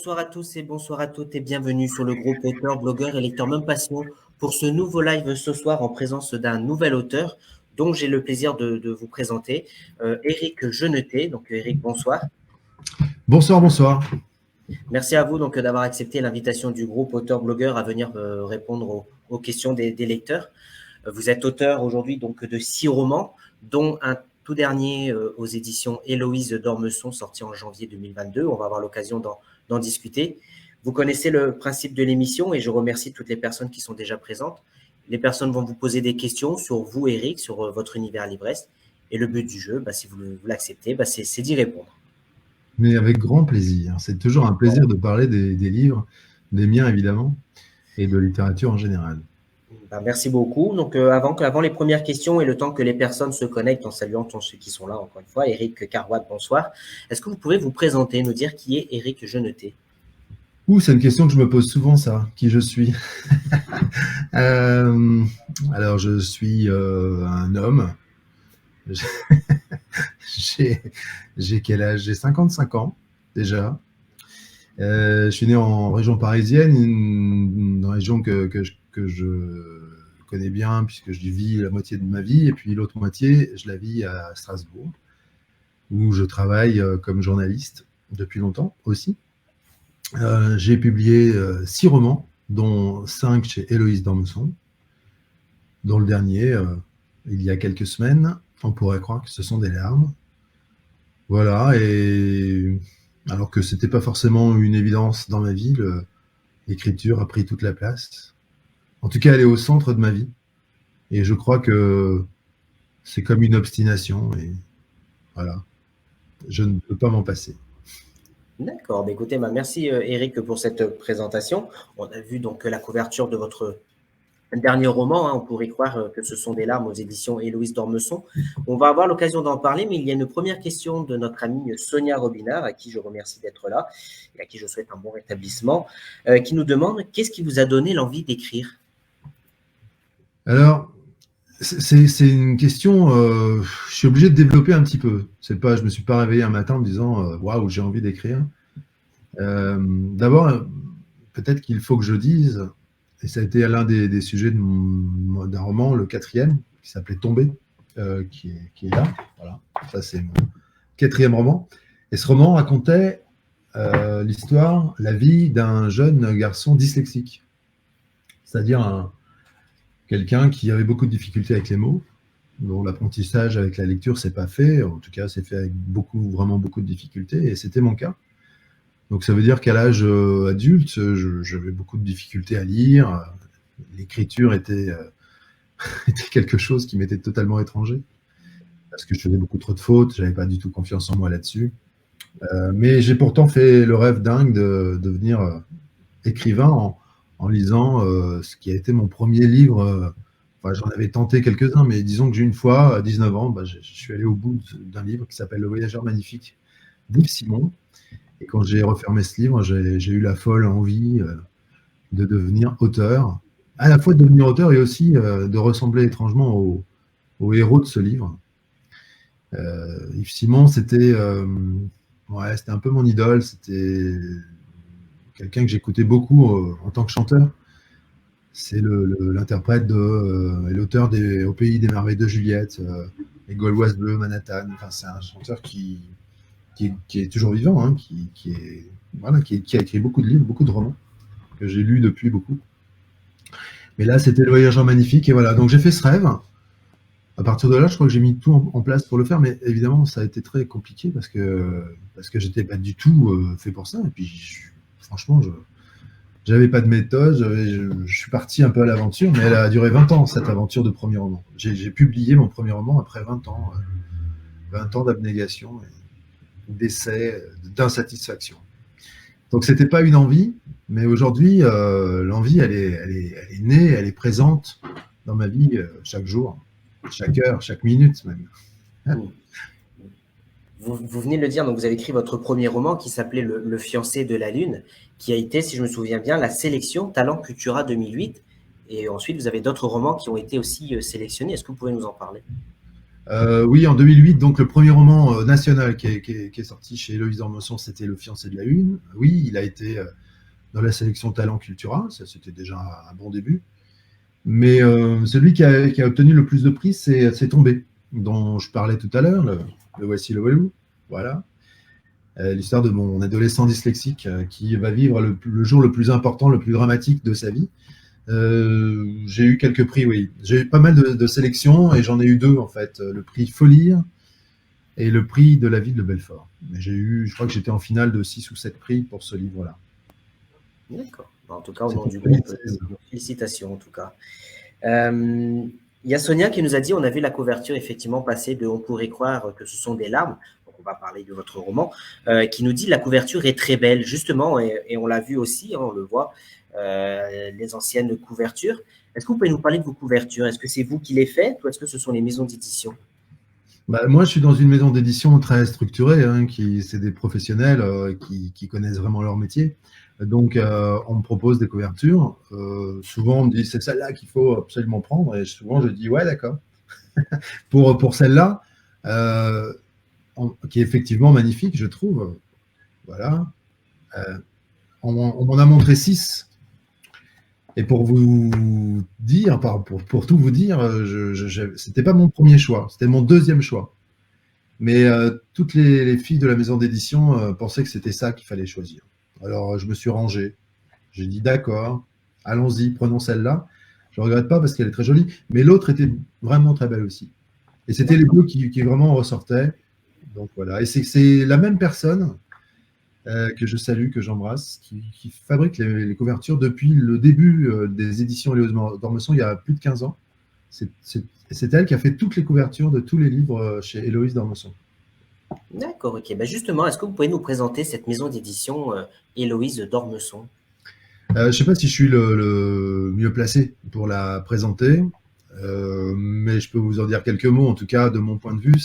Bonsoir à tous et bonsoir à toutes et bienvenue sur le groupe auteur, blogueur et lecteur Même Passion pour ce nouveau live ce soir en présence d'un nouvel auteur dont j'ai le plaisir de vous présenter, Éric Genetet. Donc Éric, bonsoir. Bonsoir, bonsoir. Merci à vous donc d'avoir accepté l'invitation du groupe auteur, blogueur à venir répondre aux questions des lecteurs. Vous êtes auteur aujourd'hui donc de 6 romans, dont un tout dernier aux éditions Héloïse d'Ormesson, sorti en janvier 2022. On va avoir l'occasion d'en discuter. Vous connaissez le principe de l'émission et je remercie toutes les personnes qui sont déjà présentes. Les personnes vont vous poser des questions sur vous, Éric, sur votre univers livresque. Et le but du jeu, si vous l'acceptez, c'est d'y répondre. Mais avec grand plaisir. C'est toujours un plaisir de parler des livres, des miens évidemment, et de littérature en général. Merci beaucoup. Donc, avant les premières questions et le temps que les personnes se connectent, en saluant tous ceux qui sont là, encore une fois, Éric Carwatt, bonsoir. Est-ce que vous pouvez vous présenter, nous dire qui est Éric Genetet? C'est une question que je me pose souvent, ça. Qui je suis Alors, je suis un homme. J'ai quel âge? J'ai 55 ans, déjà. Je suis né en région parisienne, une région que je connais bien puisque je vis la moitié de ma vie et puis l'autre moitié, je la vis à Strasbourg où je travaille comme journaliste depuis longtemps aussi. J'ai publié 6 romans, dont 5 chez Héloïse d'Ormesson, dont le dernier, il y a quelques semaines, on pourrait croire que ce sont des larmes. Voilà, et alors que c'était pas forcément une évidence dans ma vie, l'écriture a pris toute la place. En tout cas, elle est au centre de ma vie. Et je crois que c'est comme une obstination. Et voilà, je ne peux pas m'en passer. D'accord. Écoutez, merci Éric pour cette présentation. On a vu donc la couverture de votre dernier roman. On pourrait croire que ce sont des larmes aux éditions Héloïse d'Ormesson. On va avoir l'occasion d'en parler, mais il y a une première question de notre amie Sonia Robinard, à qui je remercie d'être là et à qui je souhaite un bon rétablissement, qui nous demande « Qu'est-ce qui vous a donné l'envie d'écrire ?» Alors, c'est une question, je suis obligé de développer un petit peu. Je me suis pas réveillé un matin en me disant waouh, j'ai envie d'écrire. D'abord, peut-être qu'il faut que je dise, et ça a été l'un des sujets d'un roman, le 4e, qui s'appelait Tomber, qui est là. Voilà, ça c'est mon 4e roman. Et ce roman racontait l'histoire, la vie d'un jeune garçon dyslexique, c'est-à-dire quelqu'un qui avait beaucoup de difficultés avec les mots, dont l'apprentissage avec la lecture s'est pas fait, en tout cas c'est fait avec vraiment beaucoup de difficultés, et c'était mon cas. Donc ça veut dire qu'à l'âge adulte, j'avais beaucoup de difficultés à lire, l'écriture était quelque chose qui m'était totalement étranger, parce que je faisais beaucoup trop de fautes, j'avais pas du tout confiance en moi là-dessus. Mais j'ai pourtant fait le rêve dingue de devenir écrivain en lisant ce qui a été mon premier livre. J'en avais tenté quelques-uns, mais disons que j'ai une fois, à 19 ans, je suis allé au bout d'un livre qui s'appelle Le Voyageur magnifique d'Yves Simon. Et quand j'ai refermé ce livre, j'ai eu la folle envie de devenir auteur. À la fois de devenir auteur et aussi de ressembler étrangement au héros de ce livre. Yves Simon, c'était un peu mon idole. C'était quelqu'un que j'écoutais beaucoup en tant que chanteur. C'est l'interprète et l'auteur Au pays des merveilles de Juliette, Les Gauloises bleues, Manhattan. Enfin, c'est un chanteur qui est toujours vivant, hein, qui a écrit beaucoup de livres, beaucoup de romans, que j'ai lus depuis beaucoup. Mais là, c'était Le Voyageur magnifique, et voilà. Donc j'ai fait ce rêve. À partir de là, je crois que j'ai mis tout en place pour le faire, mais évidemment, ça a été très compliqué parce que j'étais pas du tout fait pour ça. Et puis, franchement, j'avais pas de méthode, je suis parti un peu à l'aventure, mais elle a duré 20 ans, cette aventure de premier roman. J'ai publié mon premier roman après 20 ans, 20 ans d'abnégation, d'essais, d'insatisfaction. Donc c'était pas une envie, mais aujourd'hui, l'envie, elle est née, elle est présente dans ma vie chaque jour, chaque heure, chaque minute même. Vous venez de le dire, donc vous avez écrit votre premier roman qui s'appelait Le fiancé de la Lune, qui a été, si je me souviens bien, la sélection Talent Cultura 2008. Et ensuite, vous avez d'autres romans qui ont été aussi sélectionnés. Est-ce que vous pouvez nous en parler ? Oui, en 2008, donc le premier roman national qui est sorti chez Héloïse d'Ormesson, c'était Le fiancé de la Une. Oui, il a été dans la sélection Talent Cultura, ça c'était déjà un bon début. Mais celui qui a obtenu le plus de prix, c'est Tombé, dont je parlais tout à l'heure, le Voici le Walou. Voilà. L'histoire de mon adolescent dyslexique qui va vivre le jour le plus important, le plus dramatique de sa vie. J'ai eu quelques prix, oui. J'ai eu pas mal de sélections et j'en ai eu deux en fait. Le prix Folire et le prix de la ville de Belfort. Mais je crois que j'étais en finale de 6 ou 7 prix pour ce livre-là. D'accord. En tout cas, au nom C'était du en groupe, 2016. félicitations en tout cas. Il y a Sonia qui nous a dit, on a vu la couverture effectivement passer de On pourrait croire que ce sont des larmes, donc on va parler de votre roman, qui nous dit la couverture est très belle, justement, et on l'a vu aussi, hein, on le voit, les anciennes couvertures. Est-ce que vous pouvez nous parler de vos couvertures? Est-ce que c'est vous qui les faites ou est-ce que ce sont les maisons d'édition? Bah, moi, je suis dans une maison d'édition très structurée, hein, c'est des professionnels qui connaissent vraiment leur métier. Donc, on me propose des couvertures. Souvent, on me dit c'est celle-là qu'il faut absolument prendre. Et souvent, je dis ouais, d'accord. Pour celle-là, qui est effectivement magnifique, je trouve. Voilà. On m'en a montré 6. Et pour vous dire, pour tout vous dire, c'était pas mon premier choix, c'était mon deuxième choix. Mais toutes les filles de la maison d'édition pensaient que c'était ça qu'il fallait choisir. Alors je me suis rangé. J'ai dit d'accord, allons-y, prenons celle-là. Je ne regrette pas parce qu'elle est très jolie, mais l'autre était vraiment très belle aussi. Et c'était les deux qui vraiment ressortaient. Donc voilà. Et c'est la même personne que je salue, que j'embrasse, qui fabrique les couvertures depuis le début des éditions Héloïse d'Ormesson, il y a plus de 15 ans. C'est elle qui a fait toutes les couvertures de tous les livres chez Héloïse d'Ormesson. D'accord, ok. Ben justement, est-ce que vous pouvez nous présenter cette maison d'édition Héloïse d'Ormesson? Je ne sais pas si je suis le mieux placé pour la présenter, mais je peux vous en dire quelques mots. En tout cas, de mon point de vue,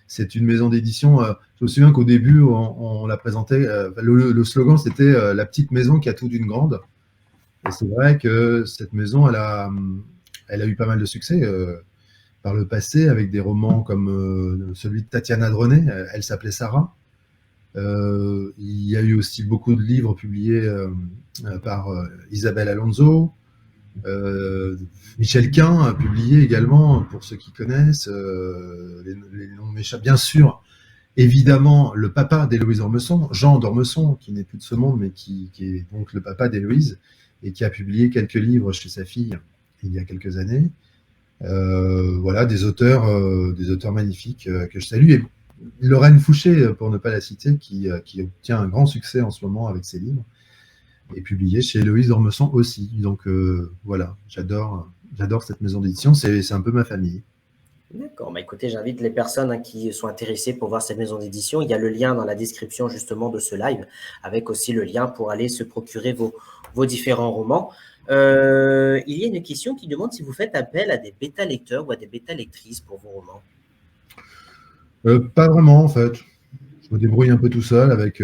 c'est une maison d'édition. Je me souviens qu'au début, on la présentait. Le slogan, c'était la petite maison qui a tout d'une grande. Et c'est vrai que cette maison, elle a eu pas mal de succès par le passé, avec des romans comme celui de Tatiana Drenet. Elle s'appelait Sarah. Il y a eu aussi beaucoup de livres publiés par Isabelle Alonso. Michel Quin a publié également, pour ceux qui connaissent, les noms m'échappent bien sûr. Évidemment, le papa d'Héloïse d'Ormesson, Jean d'Ormesson, qui n'est plus de ce monde, mais qui est donc le papa d'Héloïse, et qui a publié quelques livres chez sa fille il y a quelques années. Voilà, des auteurs magnifiques que je salue. Et Lorraine Fouché, pour ne pas la citer, qui obtient un grand succès en ce moment avec ses livres, et publié chez Héloïse d'Ormesson aussi. Donc voilà, j'adore cette maison d'édition, c'est un peu ma famille. D'accord, bah écoutez, j'invite les personnes qui sont intéressées pour voir cette maison d'édition. Il y a le lien dans la description justement de ce live, avec aussi le lien pour aller se procurer vos différents romans. Il y a une question qui demande si vous faites appel à des bêta-lecteurs ou à des bêta-lectrices pour vos romans. Pas vraiment en fait. Je me débrouille un peu tout seul avec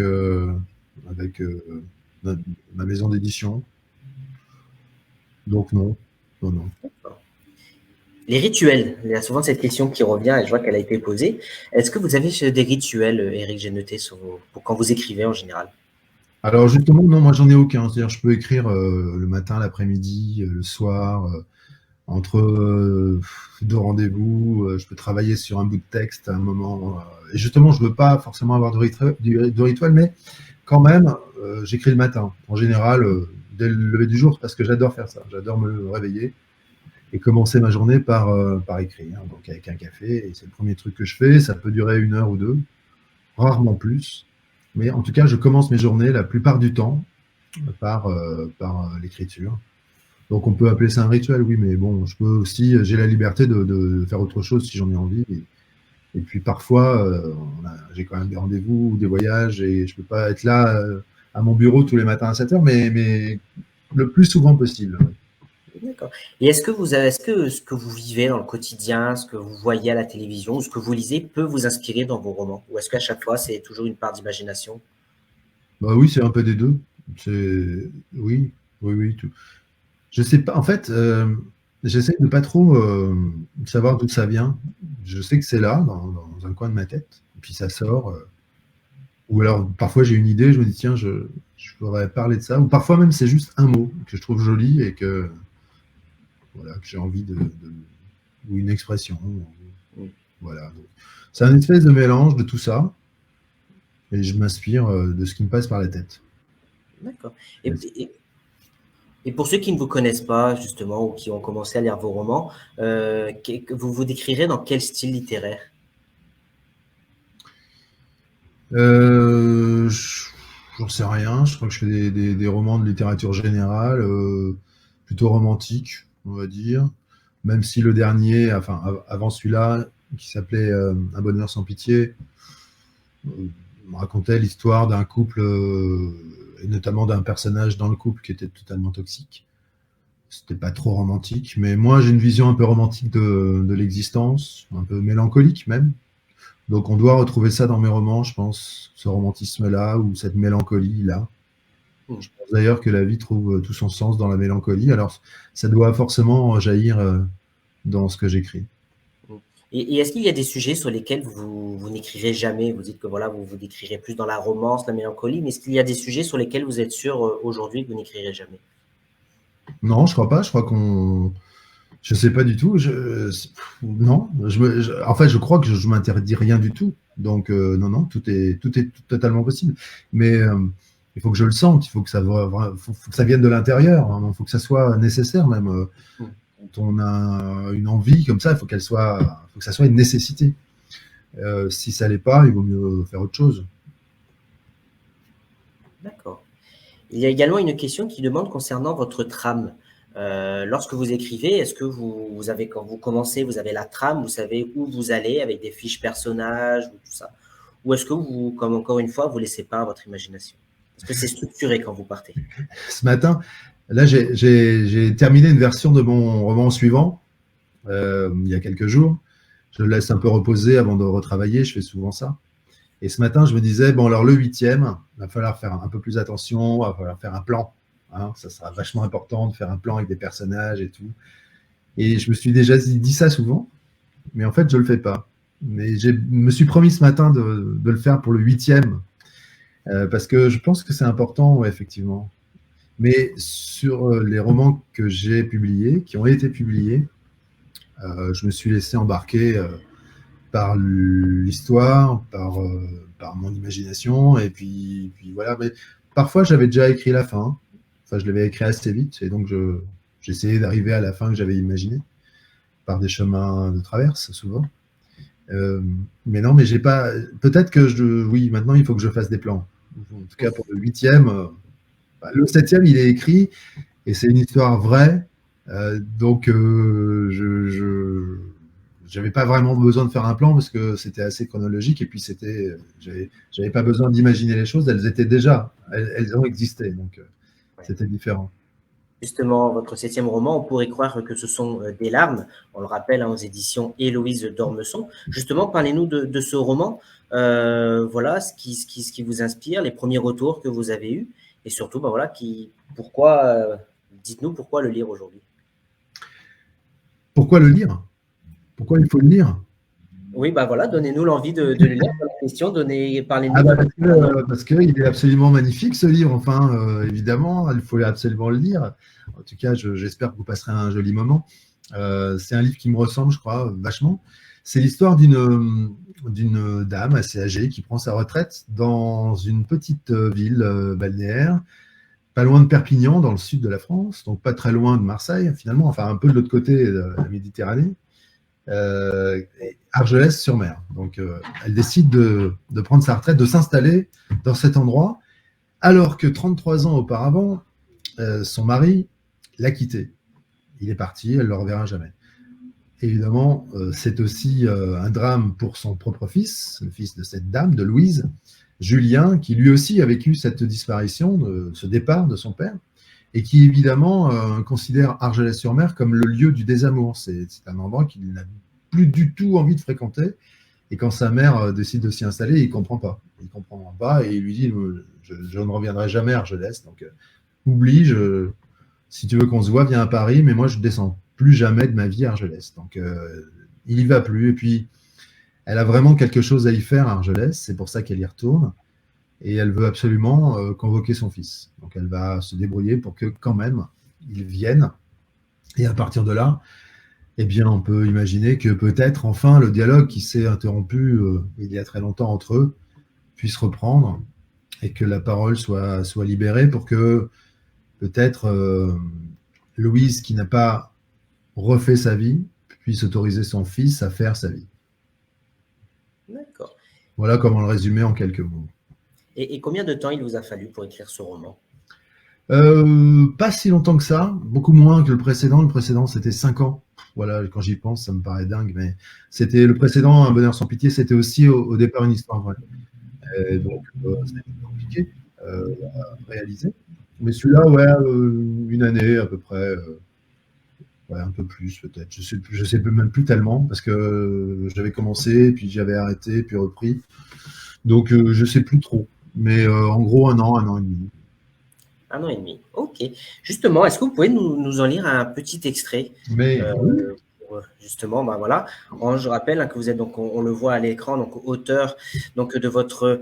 ma maison d'édition. Donc non. Les rituels, il y a souvent cette question qui revient et je vois qu'elle a été posée. Est-ce que vous avez des rituels, Éric Génoté, quand vous écrivez en général? Alors justement, non, moi j'en ai aucun. C'est-à-dire je peux écrire le matin, l'après-midi, le soir, entre deux rendez-vous. Je peux travailler sur un bout de texte à un moment. Et justement, je ne veux pas forcément avoir de rituel, mais quand même, j'écris le matin. En général, dès le lever du jour, parce que j'adore faire ça. J'adore me réveiller et commencer ma journée par écrire. Donc avec un café, et c'est le premier truc que je fais. Ça peut durer 1 heure ou 2, rarement plus. Mais en tout cas, je commence mes journées la plupart du temps par l'écriture. Donc on peut appeler ça un rituel, oui, mais bon, je peux aussi, j'ai la liberté de faire autre chose si j'en ai envie. Et puis parfois, j'ai quand même des rendez-vous ou des voyages et je ne peux pas être là à mon bureau tous les matins à 7 heures, mais le plus souvent possible. D'accord. Et est-ce que ce que vous vivez dans le quotidien, ce que vous voyez à la télévision, ou ce que vous lisez peut vous inspirer dans vos romans? Ou est-ce qu'à chaque fois, c'est toujours une part d'imagination? Bah oui, c'est un peu des deux. Oui. Tout. Je sais pas. En fait, j'essaie de pas trop savoir d'où ça vient. je sais que c'est là, dans un coin de ma tête, et puis ça sort. Ou alors, parfois, j'ai une idée, je me dis, tiens, je pourrais parler de ça. Ou parfois même, c'est juste un mot que je trouve joli et que, voilà, que j'ai envie ou une expression. Voilà. C'est un espèce de mélange de tout ça. Et je m'inspire de ce qui me passe par la tête. D'accord. Et pour ceux qui ne vous connaissent pas, justement, ou qui ont commencé à lire vos romans, vous vous décrirez dans quel style littéraire? J'en sais rien. Je crois que je fais des romans de littérature générale, plutôt romantiques, on va dire. Même si le dernier, enfin, avant celui-là, qui s'appelait Un bonheur sans pitié, me racontait l'histoire d'un couple, et notamment d'un personnage dans le couple qui était totalement toxique. C'était pas trop romantique, mais moi j'ai une vision un peu romantique de l'existence, un peu mélancolique même. Donc on doit retrouver ça dans mes romans, je pense, ce romantisme-là ou cette mélancolie-là. Je pense d'ailleurs que la vie trouve tout son sens dans la mélancolie, alors ça doit forcément jaillir dans ce que j'écris. Et est-ce qu'il y a des sujets sur lesquels vous n'écrirez jamais? Vous dites que voilà, vous vous décrirez plus dans la romance, la mélancolie, mais est-ce qu'il y a des sujets sur lesquels vous êtes sûr aujourd'hui que vous n'écrirez jamais? Non, je crois pas. Je crois qu'on. Je sais pas du tout. Non. En fait, je crois que je m'interdis rien du tout. Donc, non, non, tout est totalement possible. Mais il faut que je le sente. Il faut que faut que ça vienne de l'intérieur. Hein. Il faut que ça soit nécessaire même. Quand on a une envie comme ça, il faut que ça soit une nécessité. Si ça l'est pas, il vaut mieux faire autre chose. D'accord. Il y a également une question qui demande concernant votre trame. Lorsque vous écrivez, est-ce que vous avez, quand vous commencez, vous avez la trame, vous savez où vous allez avec des fiches personnages ou tout ça? Ou est-ce que vous, comme encore une fois, vous laissez pas à votre imagination? Est-ce que c'est structuré quand vous partez? Ce matin, là, j'ai terminé une version de mon roman suivant, il y a quelques jours. Je le laisse un peu reposer avant de retravailler, je fais souvent ça. Et ce matin, je me disais, bon, alors le 8e, il va falloir faire un peu plus attention, il va falloir faire un plan. Hein, ça sera vachement important de faire un plan avec des personnages et tout. Et je me suis déjà dit ça souvent, mais en fait, je ne le fais pas. Mais je me suis promis ce matin de le faire pour le 8e, parce que je pense que c'est important, ouais, effectivement. Mais sur les romans que j'ai publiés, qui ont été publiés, je me suis laissé embarquer par l'histoire, par mon imagination, et puis voilà. Mais parfois, j'avais déjà écrit la fin. Enfin, je l'avais écrit assez vite, et donc j'essayais d'arriver à la fin que j'avais imaginée, par des chemins de traverse, souvent. Mais non, mais j'ai pas. Peut-être que oui, maintenant, il faut que je fasse des plans. En tout cas, pour le 8e. Le 7e, il est écrit, et c'est une histoire vraie. Donc, je n'avais pas vraiment besoin de faire un plan parce que c'était assez chronologique et puis j'avais pas besoin d'imaginer les choses, elles étaient déjà, elles ont existé, donc c'était différent. Justement, votre 7e roman, on pourrait croire que ce sont des larmes. On le rappelle, hein, aux éditions Héloïse d'Ormesson. Justement, parlez-nous de ce roman. Voilà, ce qui vous inspire, les premiers retours que vous avez eus, et surtout, ben voilà, dites-nous pourquoi le lire aujourd'hui. Pourquoi le lire? Pourquoi il faut le lire? Oui, bah voilà, donnez-nous l'envie de le lire. La question, parlez-nous. Parce qu'il est absolument magnifique ce livre. Enfin, évidemment, il faut absolument le lire. En tout cas, j'espère que vous passerez un joli moment. C'est un livre qui me ressemble, je crois, vachement. C'est l'histoire d'une dame assez âgée qui prend sa retraite dans une petite ville balnéaire, pas loin de Perpignan, dans le sud de la France, donc pas très loin de Marseille, finalement, enfin un peu de l'autre côté de la Méditerranée. Argelès-sur-Mer. Donc, elle décide de prendre sa retraite, de s'installer dans cet endroit, alors que 33 ans auparavant, son mari l'a quittée. Il est parti, elle ne le reverra jamais. Évidemment, c'est aussi un drame pour son propre fils, le fils de cette dame, de Louise, Julien, qui lui aussi a vécu cette disparition, ce départ de son père, et qui évidemment considère Argelès-sur-Mer comme le lieu du désamour. C'est un endroit qu'il n'a plus du tout envie de fréquenter. Et quand sa mère décide de s'y installer, il ne comprend pas. Il ne comprend pas et il lui dit je ne reviendrai jamais à Argelès. Donc, oublie, si tu veux qu'on se voit, viens à Paris, mais moi, je ne descends plus jamais de ma vie à Argelès. Donc, Il y va plus. Et puis, elle a vraiment quelque chose à y faire à Argelès. C'est pour ça qu'elle y retourne. Et elle veut absolument convoquer son fils. Donc, elle va se débrouiller pour que, quand même, il vienne. Et à partir de là, eh bien, on peut imaginer que peut-être, enfin, le dialogue qui s'est interrompu il y a très longtemps entre eux puisse reprendre et que la parole soit libérée pour que peut-être Louise, qui n'a pas refait sa vie, puisse autoriser son fils à faire sa vie. D'accord. Voilà comment le résumer en quelques mots. Et combien de temps il vous a fallu pour écrire ce roman? Pas si longtemps que ça, beaucoup moins que le précédent. Le précédent, c'était 5 ans. Voilà, quand j'y pense, ça me paraît dingue, mais c'était le précédent, Un bonheur sans pitié, c'était aussi au départ une histoire vraie. Donc, ça a été compliqué à réaliser. Mais celui-là, ouais, une année à peu près, ouais, un peu plus peut-être. Je sais même plus tellement parce que j'avais commencé, puis j'avais arrêté, puis repris. Donc, je sais plus trop. Mais en gros, un an et demi. 1 an et demi. Ok. Justement, est-ce que vous pouvez nous en lire un petit extrait Mais oui. Justement, ben voilà. Je rappelle que vous êtes donc, on le voit à l'écran, donc auteur donc de votre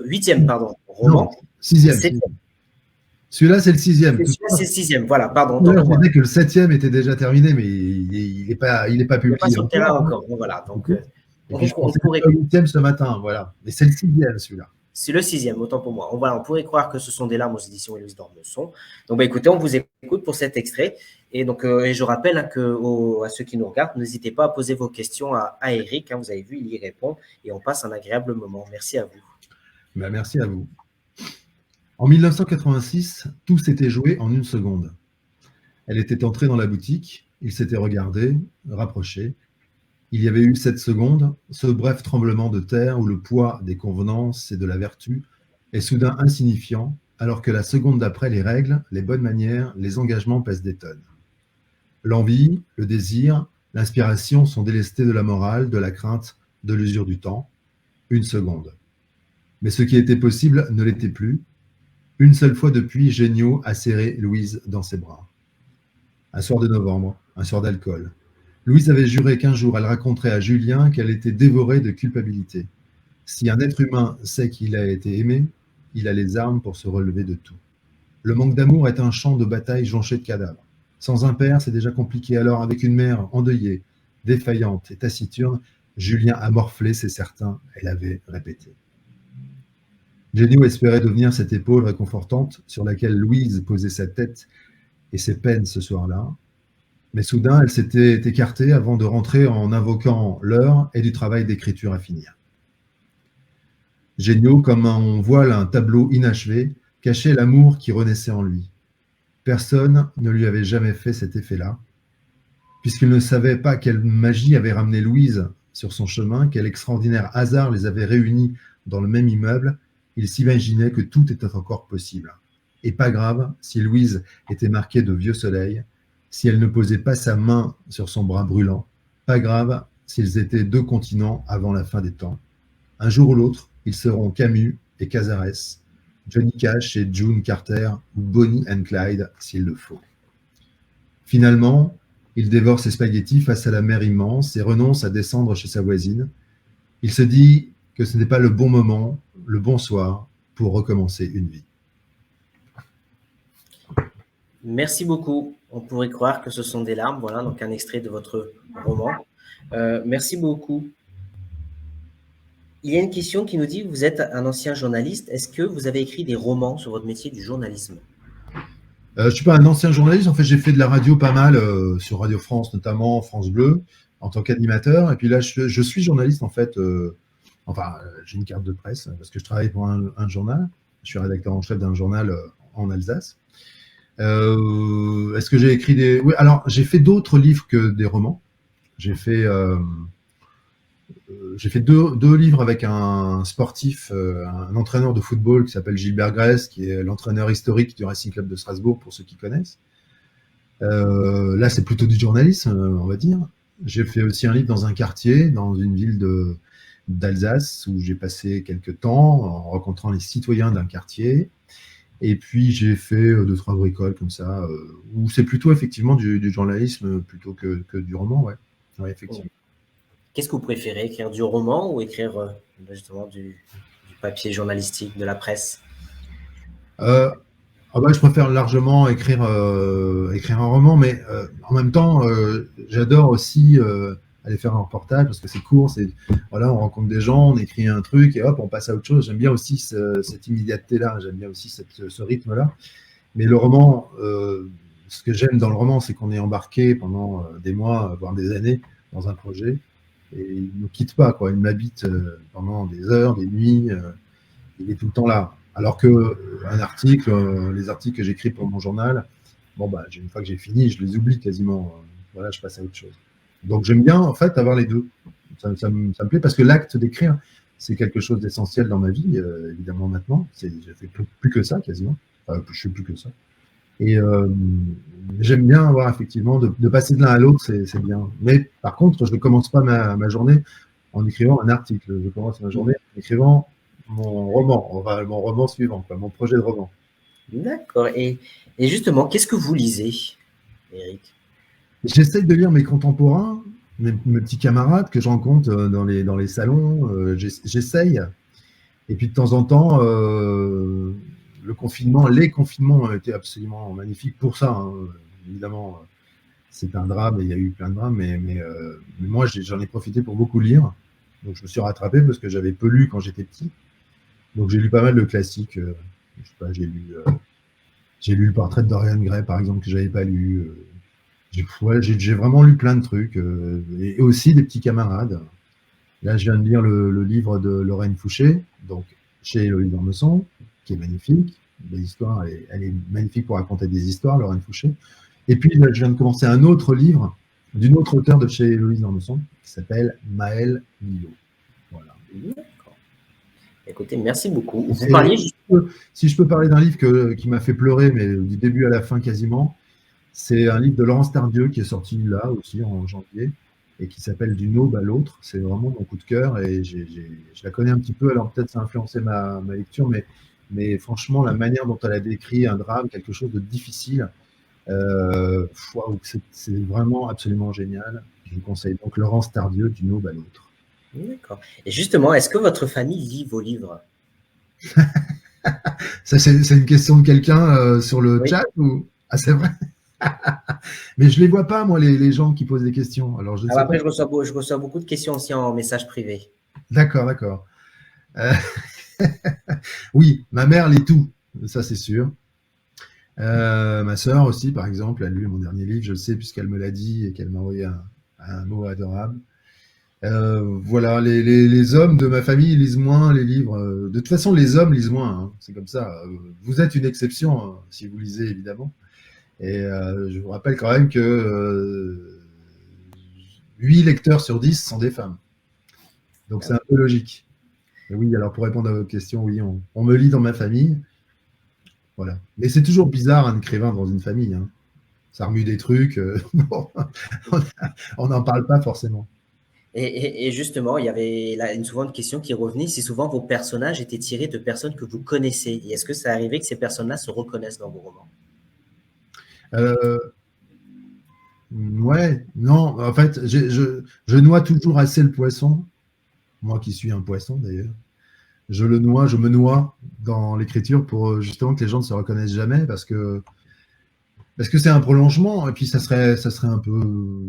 huitième roman. Non, sixième. Celui-là, c'est le 6e. Celui-là, c'est le 6e. Voilà, pardon. Je disais que le 7e était déjà terminé, mais il n'est pas publié. Il n'est pas sur le terrain encore. Voilà. Donc, et puis, je pensais que c'était le 8e ce matin. Voilà. Mais c'est le 6e, celui-là. C'est le 6e, autant pour moi. On pourrait croire que ce sont des larmes aux éditions Héloïse d'Ormesson. Donc, écoutez, on vous écoute pour cet extrait. Et donc, et je rappelle à ceux qui nous regardent, n'hésitez pas à poser vos questions à Eric. Vous avez vu, il y répond. Et on passe un agréable moment. Merci à vous. Ben, merci à vous. En 1986, tout s'était joué en une seconde. Elle était entrée dans la boutique. Ils s'étaient regardés, rapprochés. Il y avait eu 7 secondes, ce bref tremblement de terre où le poids des convenances et de la vertu est soudain insignifiant, alors que la seconde d'après, les règles, les bonnes manières, les engagements pèsent des tonnes. L'envie, le désir, l'inspiration sont délestés de la morale, de la crainte, de l'usure du temps. Une seconde. Mais ce qui était possible ne l'était plus. Une seule fois depuis, Géniaux a serré Louise dans ses bras. Un soir de novembre, un soir d'alcool. Louise avait juré qu'un jour elle raconterait à Julien qu'elle était dévorée de culpabilité. Si un être humain sait qu'il a été aimé, il a les armes pour se relever de tout. Le manque d'amour est un champ de bataille jonché de cadavres. Sans un père, c'est déjà compliqué. Alors, avec une mère endeuillée, défaillante et taciturne, Julien a morflé, c'est certain, elle avait répété. Géniaux espérait devenir cette épaule réconfortante sur laquelle Louise posait sa tête et ses peines ce soir-là. Mais soudain, elle s'était écartée avant de rentrer en invoquant l'heure et du travail d'écriture à finir. Géniaux, comme on voile un tableau inachevé, cachait l'amour qui renaissait en lui. Personne ne lui avait jamais fait cet effet-là, puisqu'il ne savait pas quelle magie avait ramené Louise sur son chemin, quel extraordinaire hasard les avait réunis dans le même immeuble. Il s'imaginait que tout était encore possible. Et pas grave si Louise était marquée de vieux soleil, si elle ne posait pas sa main sur son bras brûlant, pas grave s'ils étaient 2 continents avant la fin des temps. Un jour ou l'autre, ils seront Camus et Cazares, Johnny Cash et June Carter, ou Bonnie and Clyde, s'il le faut. Finalement, il dévore ses spaghettis face à la mer immense et renonce à descendre chez sa voisine. Il se dit que ce n'est pas le bon moment, le bon soir, pour recommencer une vie. Merci beaucoup. On pourrait croire que ce sont des larmes. Voilà, donc un extrait de votre roman. Merci beaucoup. Il y a une question qui nous dit, vous êtes un ancien journaliste. Est-ce que vous avez écrit des romans sur votre métier du journalisme? Je ne suis pas un ancien journaliste. En fait, j'ai fait de la radio pas mal, sur Radio France notamment, France Bleu, en tant qu'animateur. Et puis là, je suis journaliste, en fait. J'ai une carte de presse parce que je travaille pour un journal. Je suis rédacteur en chef d'un journal en Alsace. Est-ce que j'ai écrit des... Oui, alors j'ai fait d'autres livres que des romans. J'ai fait deux livres avec un sportif, un entraîneur de football qui s'appelle Gilbert Grèce, qui est l'entraîneur historique du Racing Club de Strasbourg, pour ceux qui connaissent. Là, c'est plutôt du journalisme, on va dire. J'ai fait aussi un livre dans un quartier, dans une ville d'Alsace, où j'ai passé quelques temps en rencontrant les citoyens d'un quartier. Et puis, j'ai fait 2-3 bricoles comme ça, où c'est plutôt effectivement du journalisme plutôt que du roman, ouais. Oui, effectivement. Qu'est-ce que vous préférez, écrire du roman ou écrire justement du papier journalistique, de la presse? Euh, Ah bah, je préfère largement écrire un roman, mais en même temps, j'adore aussi aller faire un reportage parce que c'est court, voilà, on rencontre des gens, on écrit un truc et hop, on passe à autre chose. J'aime bien aussi cette immédiateté-là, j'aime bien aussi ce rythme-là. Mais le roman, ce que j'aime dans le roman, c'est qu'on est embarqué pendant des mois, voire des années, dans un projet et il ne nous quitte pas, quoi. Il m'habite pendant des heures, des nuits. Il est tout le temps là. Alors que un article, les articles que j'écris pour mon journal, bon bah une fois que j'ai fini, je les oublie quasiment. Voilà, je passe à autre chose. Donc j'aime bien en fait avoir les deux. Ça me plaît parce que l'acte d'écrire, c'est quelque chose d'essentiel dans ma vie, évidemment maintenant. Je fais plus que ça quasiment. Enfin, je fais plus que ça. Et j'aime bien avoir effectivement de passer de l'un à l'autre, c'est bien. Mais par contre, je ne commence pas ma journée en écrivant un article. Je commence ma journée en écrivant mon roman, enfin, mon roman suivant, quoi, mon projet de roman. D'accord. Et justement, qu'est-ce que vous lisez, Eric? J'essaye de lire mes contemporains, mes petits camarades que je rencontre dans les salons. J'essaye. Et puis de temps en temps, les confinements ont été absolument magnifiques pour ça, hein. Évidemment, c'est un drame et il y a eu plein de drames, mais moi j'en ai profité pour beaucoup lire. Donc je me suis rattrapé parce que j'avais peu lu quand j'étais petit. Donc j'ai lu pas mal de classiques. Je sais pas, j'ai lu Le Portrait de Dorian Gray par exemple que j'avais pas lu. J'ai vraiment lu plein de trucs et aussi des petits camarades. Là, je viens de lire le livre de Lorraine Fouché, donc chez Héloïse Ormesson, qui est magnifique. L'histoire, elle est magnifique pour raconter des histoires, Lorraine Fouché. Et puis, là, je viens de commencer un autre livre d'une autre auteure de chez Héloïse Ormesson, qui s'appelle Maëlle Milo. Voilà. D'accord. Écoutez, merci beaucoup. Vous Et parliez si je peux parler d'un livre qui m'a fait pleurer, mais du début à la fin quasiment, c'est un livre de Laurence Tardieu qui est sorti là aussi en janvier et qui s'appelle D'une aube à l'autre. C'est vraiment mon coup de cœur et je la connais un petit peu, alors peut-être ça a influencé ma lecture, mais franchement, la manière dont elle a décrit un drame, quelque chose de difficile, c'est vraiment absolument génial. Je vous conseille donc Laurence Tardieu, D'une aube à l'autre. D'accord. Et justement, est-ce que votre famille lit vos livres? Ça, c'est une question de quelqu'un sur le Oui. chat ou... Ah, c'est vrai. Mais je les vois pas, moi, les gens qui posent des questions. Alors, je ne Alors sais pas. après, je reçois beaucoup de questions aussi en message privé. D'accord, d'accord. Euh, oui, ma mère lit tout, ça c'est sûr. Ma sœur aussi, par exemple, a lu mon dernier livre, je le sais, puisqu'elle me l'a dit et qu'elle m'a envoyé un mot adorable. Voilà, les hommes de ma famille lisent moins les livres. De toute façon, les hommes lisent moins, hein, c'est comme ça. Vous êtes une exception, hein, si vous lisez, évidemment. Et je vous rappelle quand même que 8 lecteurs sur 10 sont des femmes. Donc c'est un peu logique. Et oui, alors pour répondre à votre question, oui, on me lit dans ma famille. Voilà. Mais c'est toujours bizarre un écrivain dans une famille, hein. Ça remue des trucs. Bon, on n'en parle pas forcément. Et justement, il y avait là souvent une question qui revenait, si souvent vos personnages étaient tirés de personnes que vous connaissez. Et est-ce que ça arrivait que ces personnes-là se reconnaissent dans vos romans? Euh, ouais, non, en fait, je noie toujours assez le poisson, moi qui suis un poisson d'ailleurs. Je me noie dans l'écriture pour justement que les gens ne se reconnaissent jamais parce que c'est un prolongement et puis ça serait un peu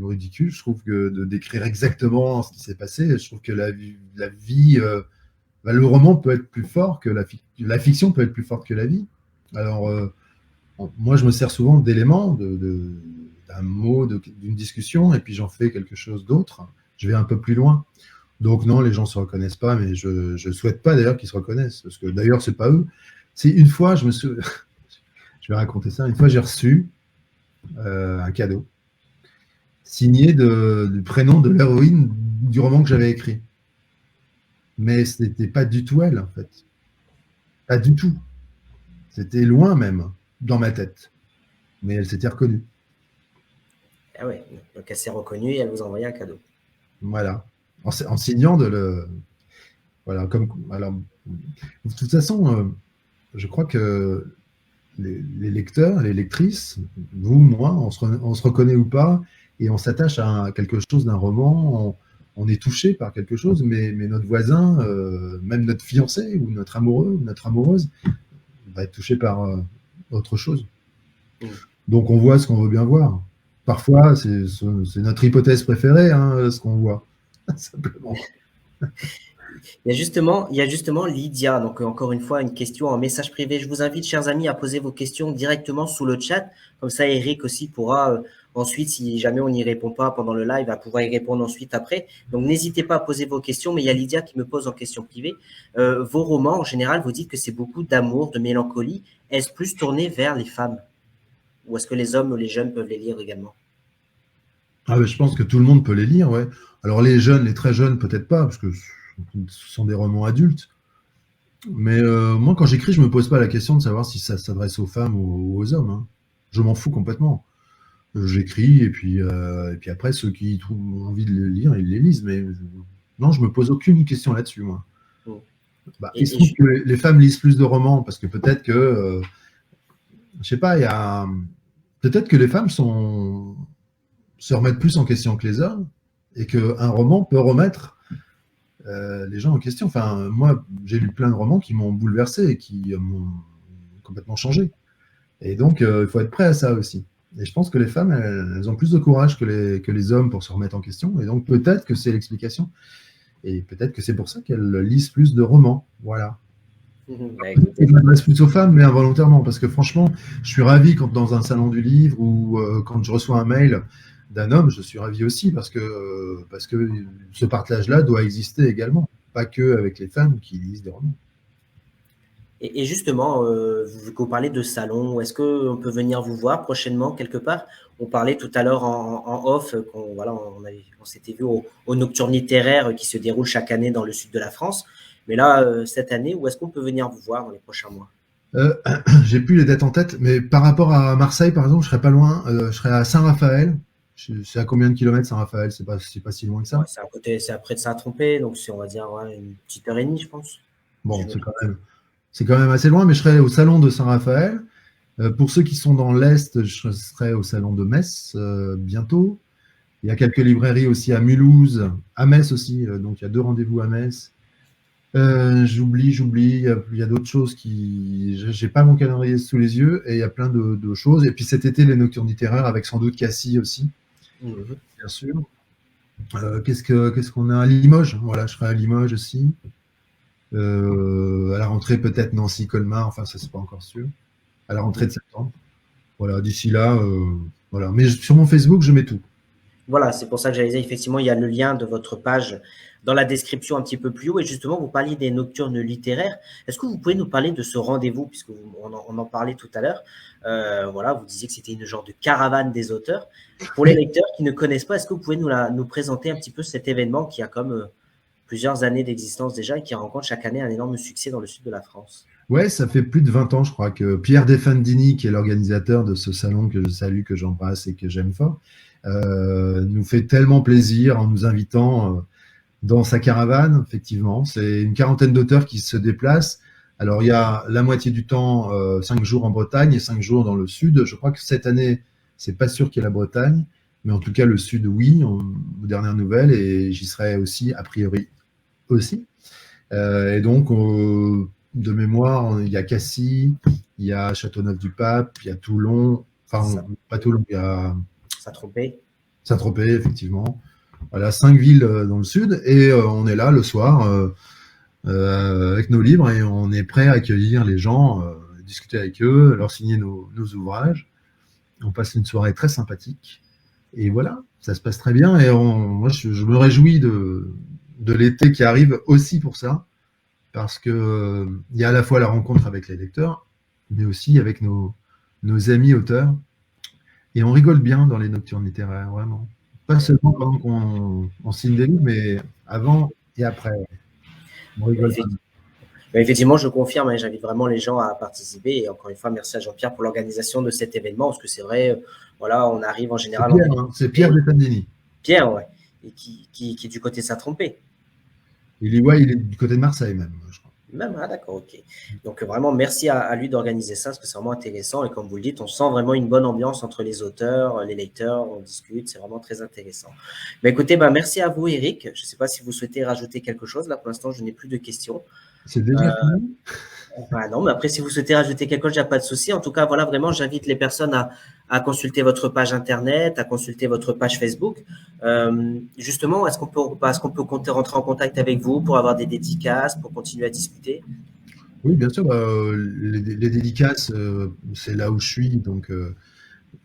ridicule, je trouve, que de décrire exactement ce qui s'est passé. Je trouve que la vie le roman peut être plus fort que la fiction peut être plus forte que la vie. Alors, moi, je me sers souvent d'éléments, d'un mot, d'une discussion, et puis j'en fais quelque chose d'autre. Je vais un peu plus loin. Donc non, les gens ne se reconnaissent pas, mais je ne souhaite pas d'ailleurs qu'ils se reconnaissent, parce que d'ailleurs, c'est pas eux. C'est une fois, je vais raconter ça, une fois j'ai reçu un cadeau signé du prénom de l'héroïne du roman que j'avais écrit. Mais ce n'était pas du tout elle, en fait. Pas du tout. C'était loin même, dans ma tête. Mais elle s'était reconnue. Ah ouais, donc elle s'est reconnue et elle vous a envoyé un cadeau. Voilà. En signant de le. Voilà, alors, de toute façon, je crois que les lecteurs, les lectrices, vous, moi, on se reconnaît ou pas, et on s'attache à quelque chose d'un roman, on est touché par quelque chose, mais notre voisin, même notre fiancé ou notre amoureux ou notre amoureuse, va être touché par autre chose. Donc on voit ce qu'on veut bien voir. Parfois, c'est notre hypothèse préférée, hein, ce qu'on voit, simplement. Il y a justement Lydia, donc encore une fois une question en message privé. Je vous invite, chers amis, à poser vos questions directement sous le chat. Comme ça, Eric aussi pourra ensuite, si jamais on n'y répond pas pendant le live, à pouvoir y répondre ensuite après. Donc n'hésitez pas à poser vos questions, mais il y a Lydia qui me pose en question privée. Vos romans, en général, vous dites que c'est beaucoup d'amour, de mélancolie. Est-ce plus tourné vers les femmes? Ou est-ce que les hommes ou les jeunes peuvent les lire également? Ah, je pense que tout le monde peut les lire, ouais. Alors les jeunes, les très jeunes, peut-être pas, parce que ce sont des romans adultes. Mais moi, quand j'écris, je me pose pas la question de savoir si ça s'adresse aux femmes ou aux hommes, hein. Je m'en fous complètement. J'écris et puis après, ceux qui ont envie de le lire, ils les lisent. Mais non, je me pose aucune question là-dessus, moi. Bah, il se trouve que les femmes lisent plus de romans parce que peut-être que, je sais pas, peut-être que les femmes se remettent plus en question que les hommes et qu'un roman peut remettre les gens en question. Enfin, moi, j'ai lu plein de romans qui m'ont bouleversé et qui m'ont complètement changé. Et donc, il faut être prêt à ça aussi. Et je pense que les femmes, elles ont plus de courage que les hommes pour se remettre en question. Et donc, peut-être que c'est l'explication. Et peut-être que c'est pour ça qu'elles lisent plus de romans. Voilà. Je m'adresse plus aux femmes, mais involontairement. Parce que franchement, je suis ravi quand dans un salon du livre ou quand je reçois un mail d'un homme, je suis ravi aussi parce que ce partage-là doit exister également. Pas que avec les femmes qui lisent des romans. Et justement, vu qu'on parlait de salon, est-ce qu'on peut venir vous voir prochainement quelque part? On parlait tout à l'heure en off, on s'était vu au Nocturne littéraire qui se déroule chaque année dans le sud de la France. Mais là, cette année, où est-ce qu'on peut venir vous voir dans les prochains mois? J'ai plus les dates en tête, mais par rapport à Marseille, par exemple, je serais pas loin. Je serais à Saint-Raphaël. C'est à combien de kilomètres Saint-Raphaël? C'est pas si loin que ça. Ouais, c'est près de Saint-Tropez, donc c'est, on va dire, une petite heure et demie, je pense. Bon, c'est quand même assez loin, mais je serai au salon de Saint-Raphaël. Pour ceux qui sont dans l'Est, je serai au salon de Metz bientôt. Il y a quelques librairies aussi à Mulhouse, à Metz aussi, donc il y a 2 rendez-vous à Metz. J'oublie, il y a d'autres choses j'ai pas mon calendrier sous les yeux et il y a plein de choses. Et puis cet été, les Nocturnes littéraires avec sans doute Cassie aussi, bien sûr. Qu'est-ce qu'on a à Limoges? Voilà, je serai à Limoges aussi. À la rentrée, peut-être Nancy, Colmar, enfin, ça, c'est pas encore sûr. À la rentrée de septembre. Voilà, d'ici là, voilà. Mais sur mon Facebook, je mets tout. Voilà, c'est pour ça que j'allais dire, effectivement, il y a le lien de votre page dans la description un petit peu plus haut. Et justement, vous parliez des nocturnes littéraires. Est-ce que vous pouvez nous parler de ce rendez-vous, puisqu'on en parlait tout à l'heure? Voilà, vous disiez que c'était une genre de caravane des auteurs. Pour les lecteurs qui ne connaissent pas, est-ce que vous pouvez nous présenter un petit peu cet événement qui a comme plusieurs années d'existence déjà et qui rencontre chaque année un énorme succès dans le sud de la France? Ouais, ça fait plus de 20 ans, je crois, que Pierre Defendini, qui est l'organisateur de ce salon que je salue, que j'embrasse et que j'aime fort, nous fait tellement plaisir en nous invitant dans sa caravane, effectivement. C'est une quarantaine d'auteurs qui se déplacent. Alors, il y a la moitié du temps, 5 jours en Bretagne et 5 jours dans le sud. Je crois que cette année, c'est pas sûr qu'il y ait la Bretagne, mais en tout cas, le sud, oui, aux dernières nouvelles, et j'y serai aussi, a priori, aussi. Et donc, de mémoire, il y a Cassis, il y a Châteauneuf-du-Pape, il y a Toulon, enfin, pas Toulon, il y a Saint-Tropez. Saint-Tropez, effectivement. Voilà, 5 villes dans le sud, et on est là le soir avec nos livres, et on est prêt à accueillir les gens, discuter avec eux, leur signer nos ouvrages. On passe une soirée très sympathique, et voilà, ça se passe très bien, et moi je me réjouis de l'été qui arrive aussi pour ça, parce que il y a à la fois la rencontre avec les lecteurs, mais aussi avec nos amis auteurs. Et on rigole bien dans les nocturnes littéraires, vraiment. Pas seulement pendant qu'on signe des livres, mais avant et après. On rigole bien. Effectivement, je confirme, hein, j'invite vraiment les gens à participer. Et encore une fois, merci à Jean-Pierre pour l'organisation de cet événement, parce que c'est vrai, voilà, on arrive en général… C'est Pierre Defendini. Pierre, et qui est du côté de Saint-Tropez. Il est du côté de Marseille même, je crois. Même, ah, d'accord, ok. Donc vraiment, merci à lui d'organiser ça, parce que c'est vraiment intéressant. Et comme vous le dites, on sent vraiment une bonne ambiance entre les auteurs, les lecteurs, on discute, c'est vraiment très intéressant. Mais écoutez, bah, merci à vous, Eric. Je ne sais pas si vous souhaitez rajouter quelque chose. Là, pour l'instant, je n'ai plus de questions. C'est déjà fini? Bah non, mais après, si vous souhaitez rajouter quelque chose, il n'y a pas de souci. En tout cas, voilà, vraiment, j'invite les personnes à consulter votre page Internet, à consulter votre page Facebook. Justement, est-ce qu'on peut rentrer en contact avec vous pour avoir des dédicaces, pour continuer à discuter? Oui, bien sûr. Bah, les dédicaces, c'est là où je suis, donc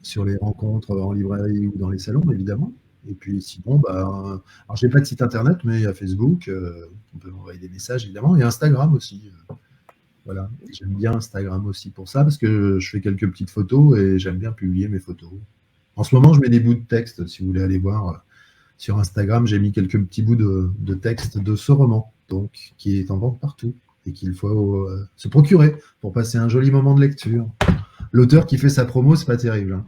sur les rencontres en librairie ou dans les salons, évidemment. Et puis sinon, bah, alors j'ai pas de site internet, mais il y a Facebook, on peut m'envoyer des messages, évidemment, et Instagram aussi. Voilà, j'aime bien Instagram aussi pour ça, parce que je fais quelques petites photos et j'aime bien publier mes photos. En ce moment, je mets des bouts de texte, si vous voulez aller voir. Sur Instagram, j'ai mis quelques petits bouts de texte de ce roman, donc, qui est en vente partout et qu'il faut se procurer pour passer un joli moment de lecture. L'auteur qui fait sa promo, c'est pas terrible, hein.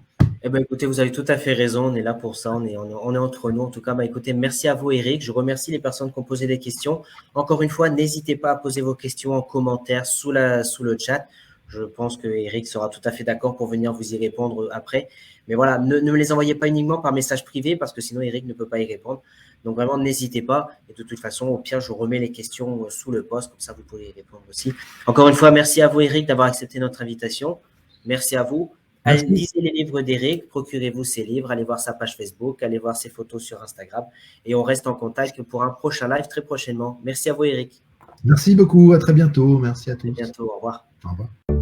Eh ben, écoutez, vous avez tout à fait raison. On est là pour ça. On est entre nous. En tout cas, bah, écoutez, merci à vous, Eric. Je remercie les personnes qui ont posé des questions. Encore une fois, n'hésitez pas à poser vos questions en commentaire sous le chat. Je pense que Eric sera tout à fait d'accord pour venir vous y répondre après. Mais voilà, ne me les envoyez pas uniquement par message privé parce que sinon Eric ne peut pas y répondre. Donc vraiment, n'hésitez pas. Et de toute façon, au pire, je remets les questions sous le post. Comme ça, vous pouvez y répondre aussi. Encore une fois, merci à vous, Eric, d'avoir accepté notre invitation. Merci à vous. Allez, Merci. lisez les livres d'Eric, procurez-vous ses livres, allez voir sa page Facebook, allez voir ses photos sur Instagram et on reste en contact pour un prochain live très prochainement. Merci à vous, Eric. Merci beaucoup, à très bientôt. Merci à À très tous. bientôt. Au revoir. Au revoir.